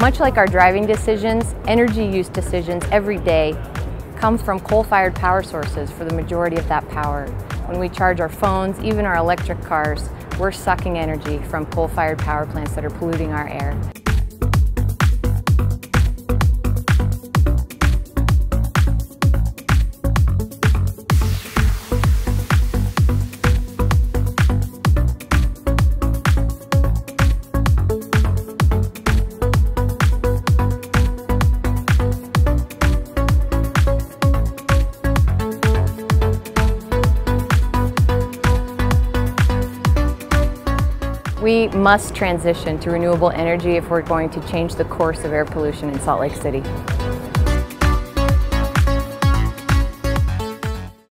Much like our driving decisions, energy use decisions every day come from coal-fired power sources for the majority of that power. When we charge our phones, even our electric cars, we're sucking energy from coal-fired power plants that are polluting our air. We must transition to renewable energy if we're going to change the course of air pollution in Salt Lake City.